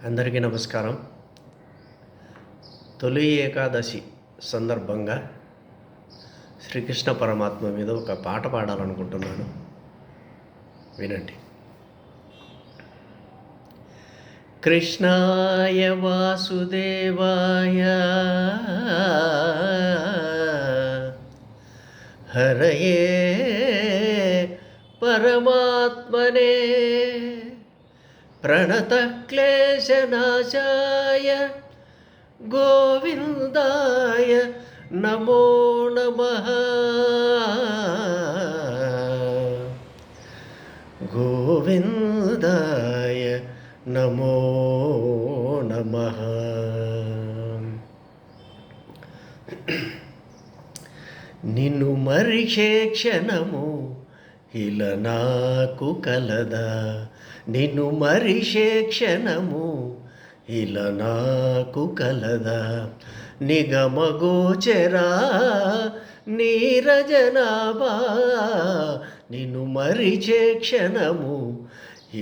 అందరికీ నమస్కారం. తొలి ఏకాదశి సందర్భంగా శ్రీకృష్ణ పరమాత్మ మీద ఒక పాట పాడాలనుకుంటున్నాను. వినండి. కృష్ణాయ వాసుదేవాయ హరయే పరమాత్మనే ప్రణతక్లేశనాశాయ గోవిందాయ నమో నమః. గోవిందాయ నమో నమః. నిన్ను మరిచే క్షణము ఇలా నాకు కలదా, నిన్ను మరిచే క్షణము ఇలా నాకు కలదా, నిగమగోచరా నీరజనాభా, నిన్ను మరిచే క్షణము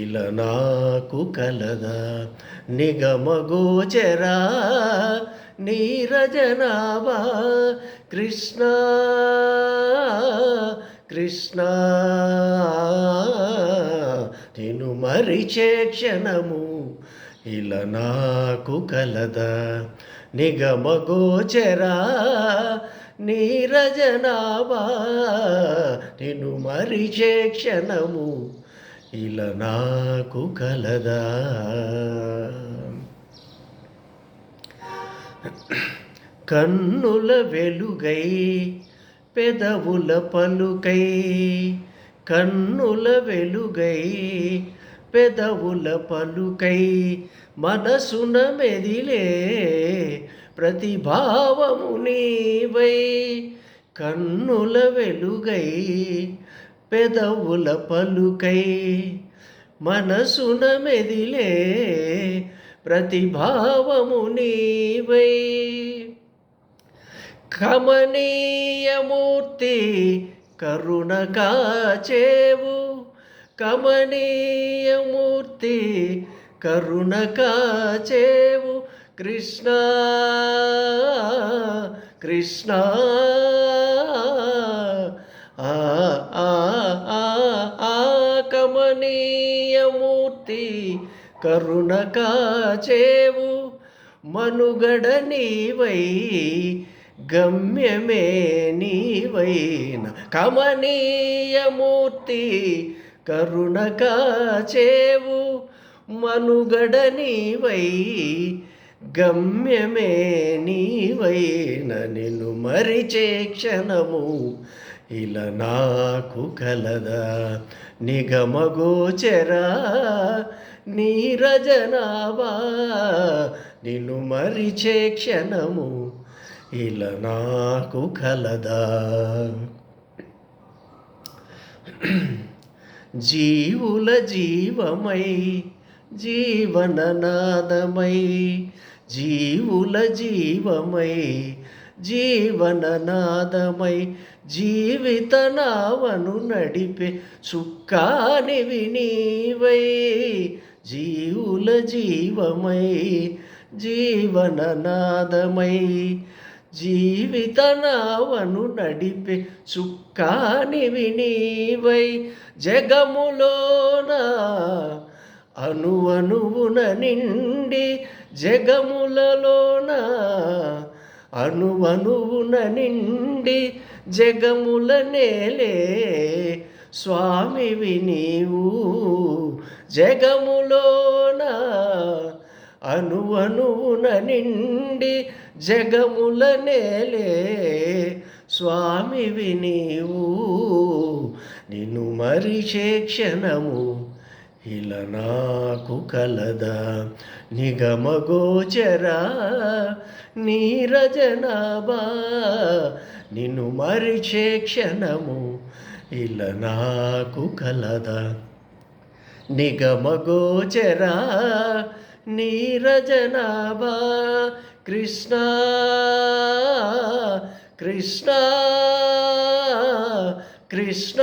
ఇలా నాకు కలదా, నిగమగోచరా నీరజనాభా. కృష్ణ కృష్ణ నిన్ను మరిచే క్షణము ఇలా నాకు కలదా, నిగమగోచరా నీరజనాభా, నిన్ను మరిచే క్షణము ఇలా నాకు కలదా. కన్నుల వెలుగై పెదవుల పలుకై, కన్నుల వెలుగై పెదవుల పలుకై, మనసున మెదిలే ప్రతిభావము నీవై, కన్నుల వెలుగై పెదవుల పలుకై, మనసున మెదిలే ప్రతిభావము నీవై. కమనీయమూర్తి కరుణ కాచేవు, కమనీయమూర్తి కరుణ కాచేవు. కృష్ణ కృష్ణ ఆ ఆ ఆ ఆ కమనీయమూర్తి కరుణ కాచేవు. మనుగడ నీవై గమ్యమే నీవైన, కమనీయమూర్తి కరుణ కాచేవు. మనుగడ నీవై గమ్యమే నీవైన, నిన్ను మరిచే క్షణము ఇలా నాకు కలదా, నిగమగోచరా నీరజనాభా, నిన్ను మరిచే క్షణము ఇలా నాకు కలదా. జీవుల జీవమై జీవననాదమై, జీవుల జీవమై జీవననాదమై, జీవిత నావను నడిపే చుక్కానివి నీవై, జీవుల జీవమై జీవననాదమై, జీవిత నావను నడిపే చుక్కానివి నీవై. జగములోన అణువణువున నిండి, జగములలోన అణువణువున నిండి, జగముల నేలే స్వామివి నీవు. జగములోన అణువణువున నిండి, జగముల నేలే స్వామివి నీవు. నిన్ను మరిచే క్షణము ఇలా నాకు కలదా, నిగమగోచరా నీరజనాభా, నిన్ను మరిచే క్షణము ఇలా నాకు కలదా, నిగమగోచరా నీరజనాభా. కృష్ణ కృష్ణ కృష్ణ